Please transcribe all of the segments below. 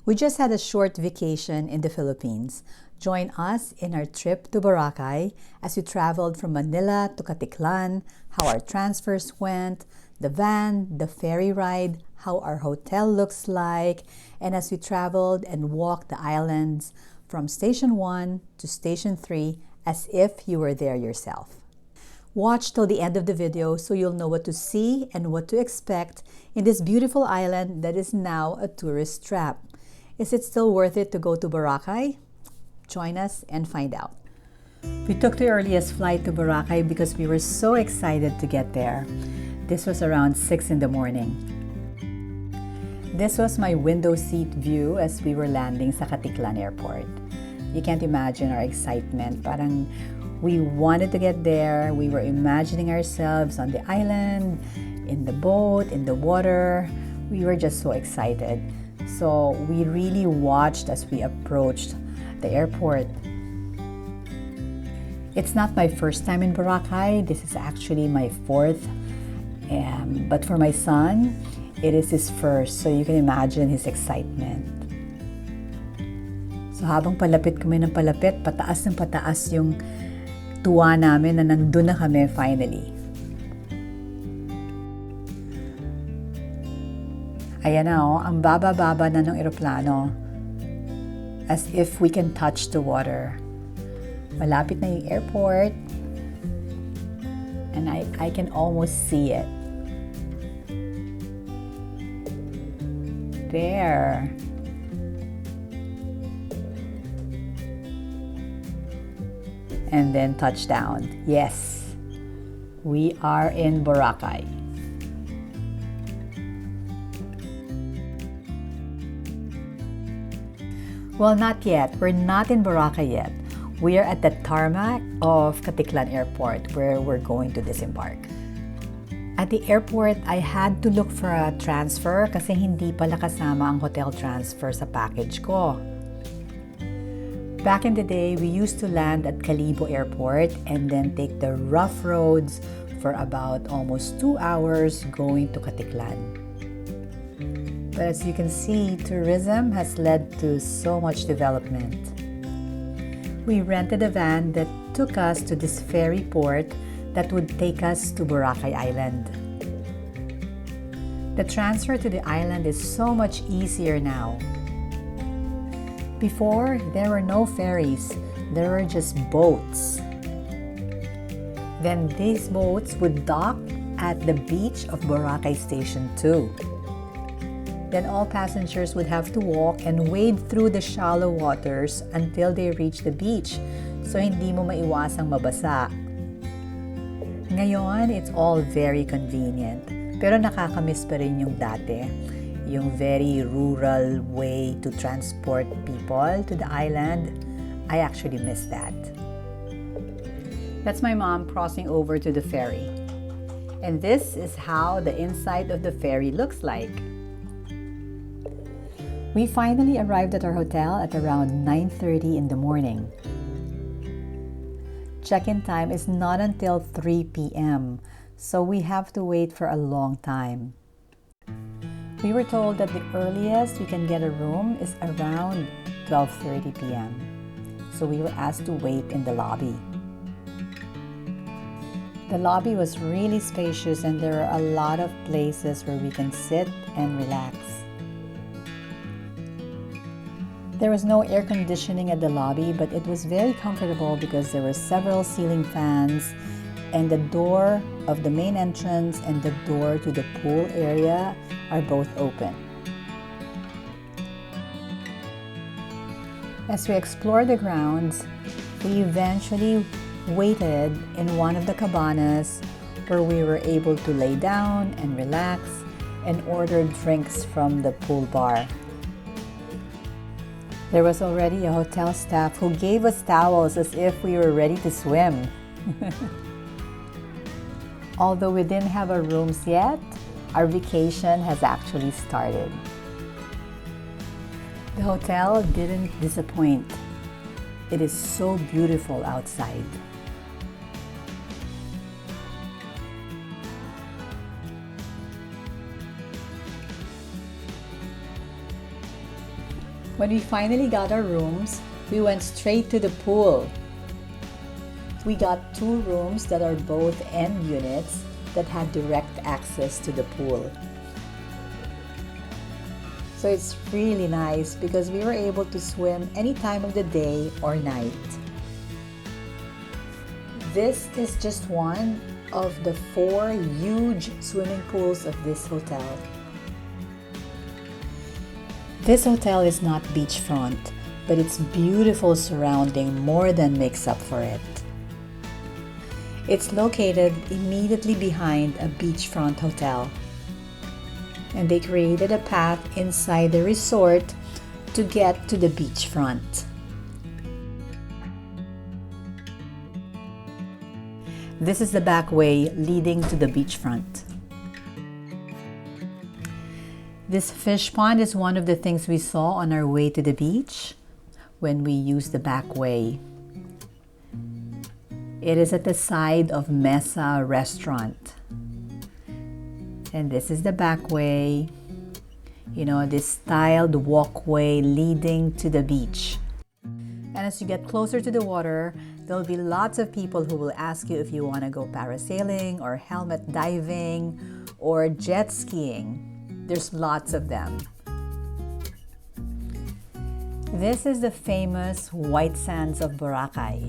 We just had a short vacation in the Philippines. Join us in our trip to Boracay as we traveled from Manila to Caticlan, how our transfers went, the van, the ferry ride, how our hotel looks like, and as we traveled and walked the islands from Station 1 to Station 3 as if you were there yourself. Watch till the end of the video so you'll know what to see and what to expect in this beautiful island that is now a tourist trap. Is it still worth it to go to Boracay? Join us and find out. We took the earliest flight to Boracay because we were so excited to get there. This was around 6 in the morning. This was my window seat view as we were landing sa Caticlan Airport. You can't imagine our excitement. Parang we wanted to get there. We were imagining ourselves on the island, in the boat, in the water. We were just so excited. So we really watched as we approached the airport. It's not my first time in Boracay. This is actually my fourth. But for my son, it is his first. So you can imagine his excitement. So habang palapit kami ng palapit, pataas ng pataas yung tuwa namin na nandun na kami finally. Ayan na ang baba-baba na ng eroplano. As if we can touch the water. Malapit na yung airport. And I can almost see it. There. And then touchdown. Yes, we are in Boracay. Well, not yet. We're not in Boracay yet. We are at the tarmac of Caticlan Airport where we're going to disembark. At the airport, I had to look for a transfer kasi hindi pala kasama ang hotel transfer sa package ko. Back in the day, we used to land at Calibo Airport and then take the rough roads for about almost 2 hours going to Caticlan. But as you can see, tourism has led to so much development. We rented a van that took us to this ferry port that would take us to Boracay Island. The transfer to the island is so much easier now. Before, there were no ferries, there were just boats. Then these boats would dock at the beach of Boracay Station 2. Then all passengers would have to walk and wade through the shallow waters until they reach the beach, so hindi mo maiwasang mabasa. Ngayon, it's all very convenient, pero nakakamiss pa rin yung dati. Yung very rural way to transport people to the island, I actually miss that. That's my mom crossing over to the ferry. And this is how the inside of the ferry looks like. We finally arrived at our hotel at around 9:30 in the morning. Check-in time is not until 3 p.m., so we have to wait for a long time. We were told that the earliest we can get a room is around 12:30 p.m. So we were asked to wait in the lobby. The lobby was really spacious and there are a lot of places where we can sit and relax. There was no air conditioning at the lobby, but it was very comfortable because there were several ceiling fans and the door of the main entrance and the door to the pool area are both open. As we explored the grounds, we eventually waited in one of the cabanas where we were able to lay down and relax and order drinks from the pool bar. There was already a hotel staff who gave us towels as if we were ready to swim. Although we didn't have our rooms yet, our vacation has actually started. The hotel didn't disappoint. It is so beautiful outside. When we finally got our rooms, we went straight to the pool. We got 2 rooms that are both end units that had direct access to the pool. So it's really nice because we were able to swim any time of the day or night. This is just one of the 4 huge swimming pools of this hotel. This hotel is not beachfront, but its beautiful surrounding more than makes up for it. It's located immediately behind a beachfront hotel, and they created a path inside the resort to get to the beachfront. This is the back way leading to the beachfront. This fish pond is one of the things we saw on our way to the beach when we used the back way. It is at the side of Mesa Restaurant. And this is the back way, this styled walkway leading to the beach. And as you get closer to the water, there'll be lots of people who will ask you if you want to go parasailing or helmet diving or jet skiing. There's lots of them. This is the famous white sands of Boracay,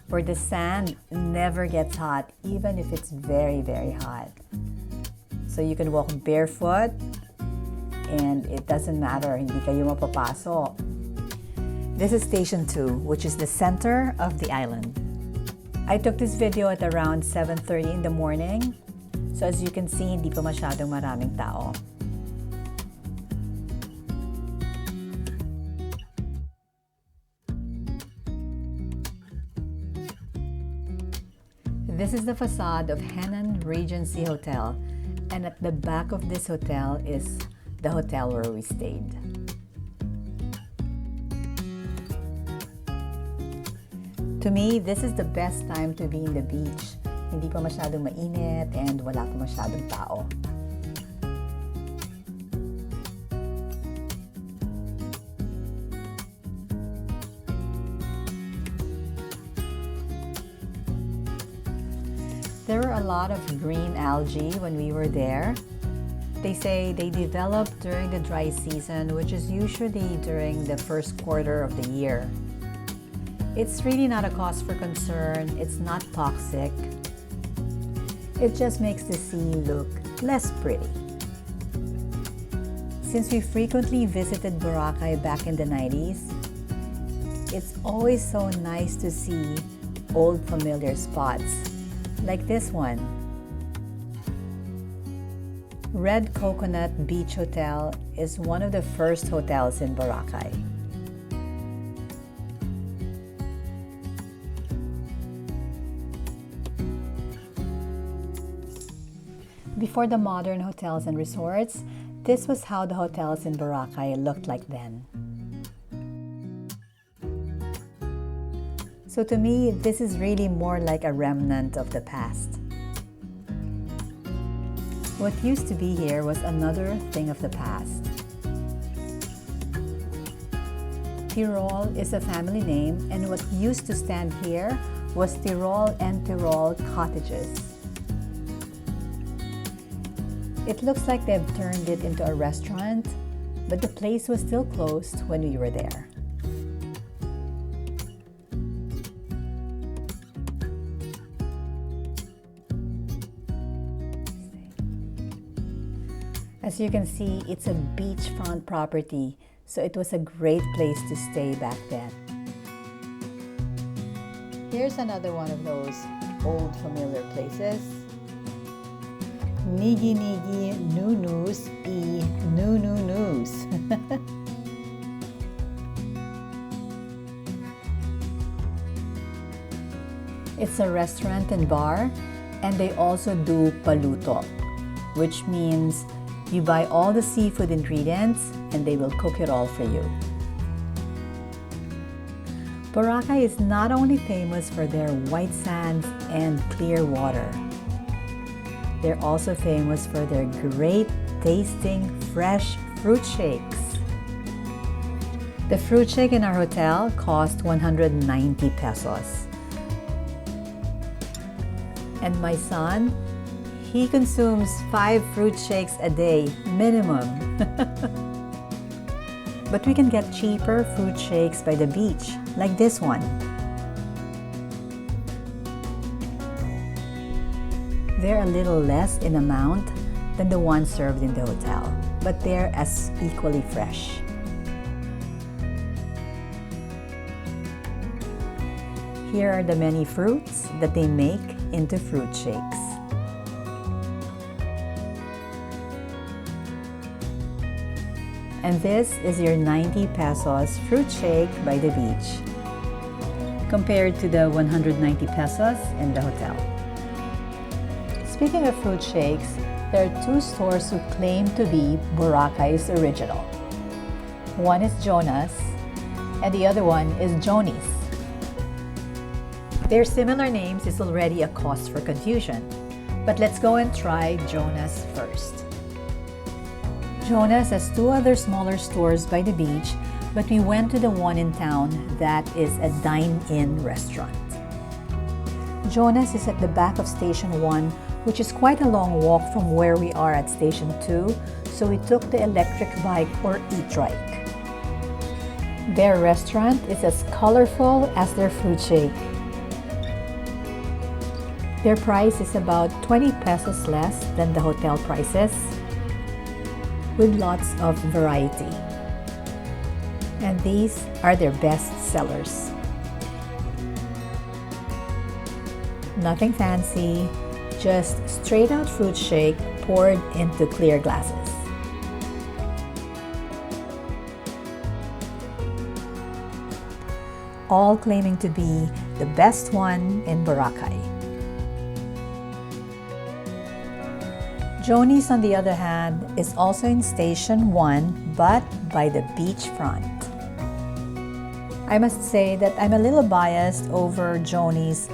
where the sand never gets hot, even if it's very, very hot. So you can walk barefoot and it doesn't matter, hindi kayo mapapaso. This is Station 2, which is the center of the island. I took this video at around 7:30 in the morning. So as you can see, hindi pa masyadong maraming tao. This is the facade of Henan Regency Hotel, and at the back of this hotel is the hotel where we stayed. To me, this is the best time to be in the beach. Hindi pa masyadong mainit and wala pa masyadong tao. There were a lot of green algae when we were there. They say they develop during the dry season, which is usually during the first quarter of the year. It's really not a cause for concern. It's not toxic. It just makes the sea look less pretty. Since we frequently visited Boracay back in the 90s, it's always so nice to see old familiar spots, like this one. Red Coconut Beach Hotel is one of the first hotels in Boracay. Before the modern hotels and resorts, this was how the hotels in Boracay looked like then. So to me, this is really more like a remnant of the past. What used to be here was another thing of the past. Tirol is a family name, and what used to stand here was Tirol and Tirol cottages. It looks like they've turned it into a restaurant, but the place was still closed when we were there. As you can see, it's a beachfront property, so it was a great place to stay back then. Here's another one of those old familiar places. Nigi Nigi Nunus e Nununus. It's a restaurant and bar, and they also do paluto, which means you buy all the seafood ingredients and they will cook it all for you. Boracay is not only famous for their white sands and clear water. They're also famous for their great tasting fresh fruit shakes. The fruit shake in our hotel cost 190 pesos. And my son, he consumes 5 fruit shakes a day, minimum. But we can get cheaper fruit shakes by the beach, like this one. They're a little less in amount than the ones served in the hotel, but they're as equally fresh. Here are the many fruits that they make into fruit shakes. And this is your 90 pesos fruit shake by the beach, compared to the 190 pesos in the hotel. Speaking of fruit shakes, there are 2 stores who claim to be Boracay's original. One is Jonas, and the other one is Jonnys. Their similar names is already a cause for confusion, but let's go and try Jonas first. Jonas has 2 other smaller stores by the beach, but we went to the one in town that is a dine-in restaurant. Jonas is at the back of Station 1, which is quite a long walk from where we are at Station 2, so we took the electric bike or e-trike. Their restaurant is as colorful as their fruit shake. Their price is about 20 pesos less than the hotel prices, with lots of variety. And these are their best sellers. Nothing fancy, just straight out fruit shake poured into clear glasses. All claiming to be the best one in Boracay. Jonnys, on the other hand, is also in Station 1, but by the beachfront. I must say that I'm a little biased over Jonnys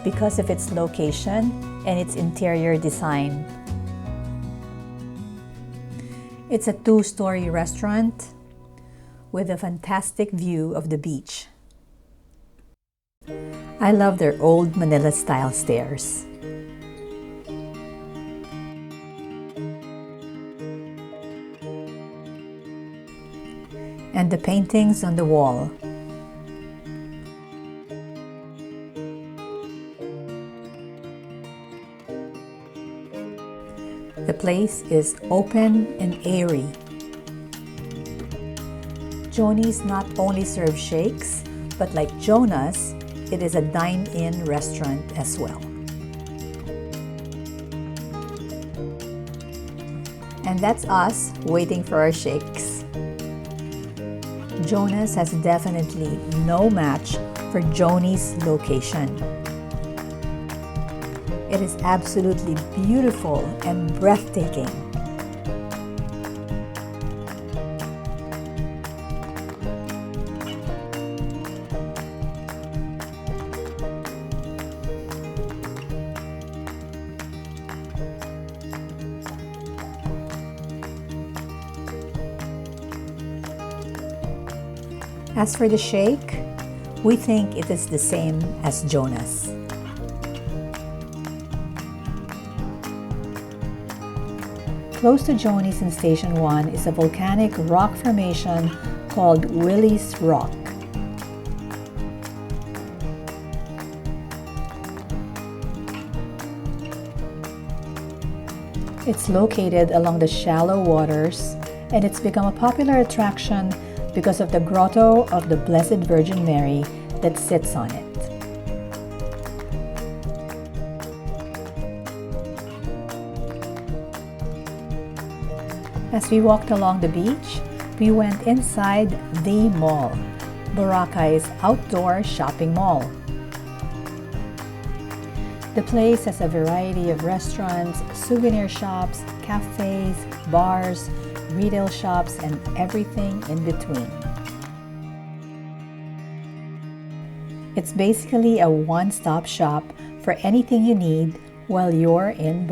because of its location and its interior design. It's a 2-story restaurant with a fantastic view of the beach. I love their old Manila-style stairs. And the paintings on the wall. The place is open and airy. Jonnys not only serves shakes, but like Jonas, it is a dine-in restaurant as well. And that's us waiting for our shakes. Jonas has definitely no match for Jonnys' location. It is absolutely beautiful and breathtaking. As for the shake, we think it is the same as Jonas. Close to Jonnys in Station 1 is a volcanic rock formation called Willie's Rock. It's located along the shallow waters, and it's become a popular attraction because of the grotto of the Blessed Virgin Mary that sits on it. As we walked along the beach, we went inside the mall, Boracay's outdoor shopping mall. The place has a variety of restaurants, souvenir shops, cafes, bars, retail shops, and everything in between. It's basically a one-stop shop for anything you need while you're in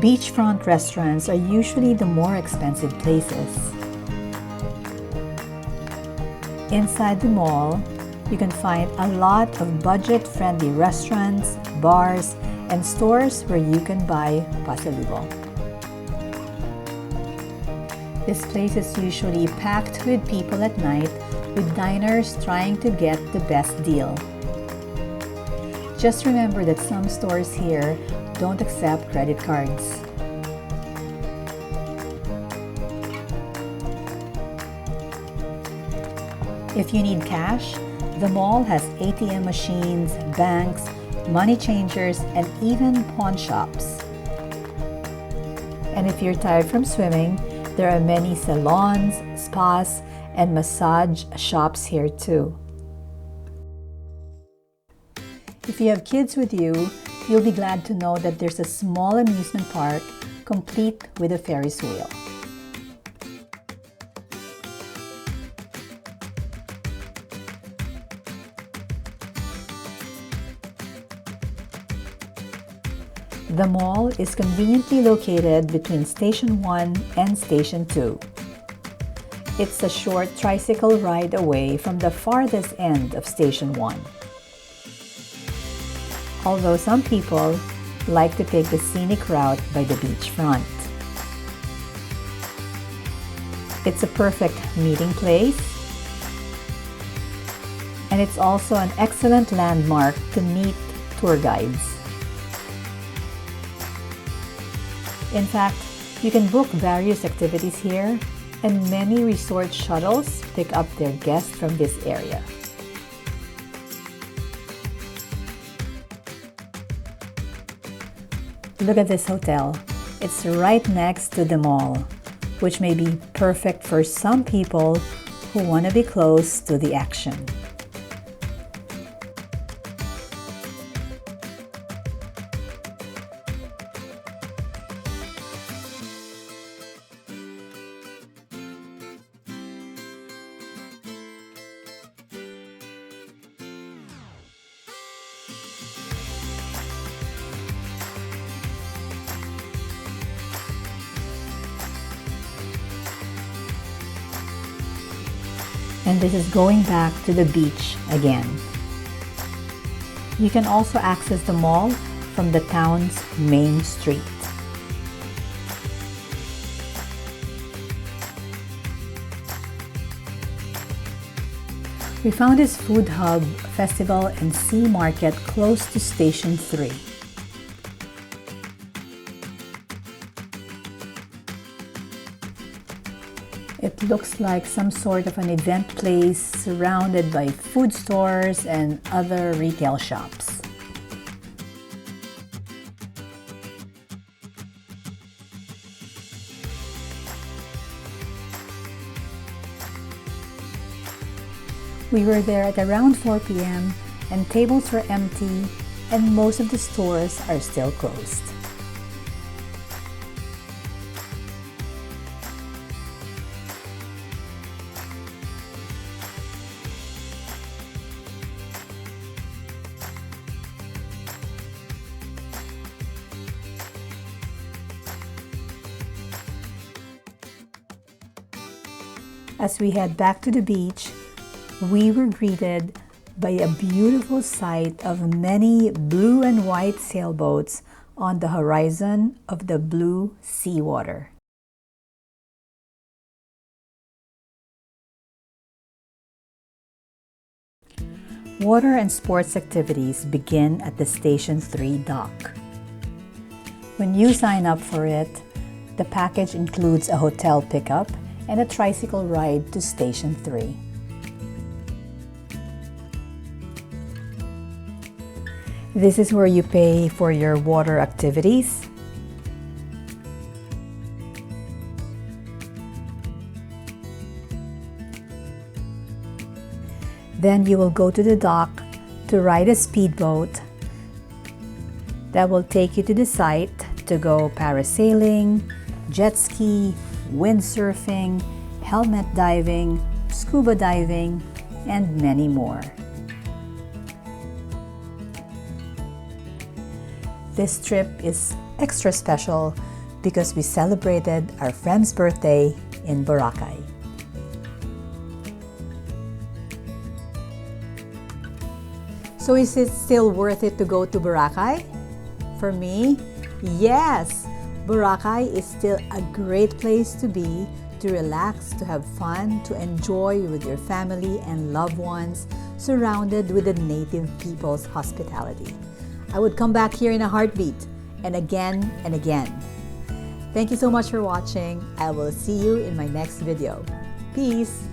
Beachfront restaurants are usually the more expensive places. Inside the mall, you can find a lot of budget-friendly restaurants, bars, and stores where you can buy pasalubong. This place is usually packed with people at night, with diners trying to get the best deal. Just remember that some stores here don't accept credit cards. If you need cash, the mall has ATM machines, banks, money changers, and even pawn shops. And if you're tired from swimming, there are many salons, spas, and massage shops here too. If you have kids with you, you'll be glad to know that there's a small amusement park complete with a Ferris wheel. The mall is conveniently located between Station 1 and Station 2. It's a short tricycle ride away from the farthest end of Station 1. Although some people like to take the scenic route by the beachfront. It's a perfect meeting place, and it's also an excellent landmark to meet tour guides. In fact, you can book various activities here, and many resort shuttles pick up their guests from this area. Look at this hotel. It's right next to the mall, which may be perfect for some people who want to be close to the action. And this is going back to the beach again. You can also access the mall from the town's main street. We found this food hub, festival, and sea market close to Station 3. It looks like some sort of an event place surrounded by food stores and other retail shops. We were there at around 4 p.m. and tables were empty and most of the stores are still closed. As we head back to the beach, we were greeted by a beautiful sight of many blue and white sailboats on the horizon of the blue seawater. Water and sports activities begin at the Station 3 dock. When you sign up for it, the package includes a hotel pickup and a tricycle ride to Station 3. This is where you pay for your water activities. Then you will go to the dock to ride a speedboat that will take you to the site to go parasailing, jet ski, windsurfing, helmet diving, scuba diving, and many more. This trip is extra special because we celebrated our friend's birthday in Boracay. So is it still worth it to go to Boracay? For me, yes! Boracay is still a great place to be, to relax, to have fun, to enjoy with your family and loved ones, surrounded with the native people's hospitality. I would come back here in a heartbeat, and again and again. Thank you so much for watching. I will see you in my next video. Peace!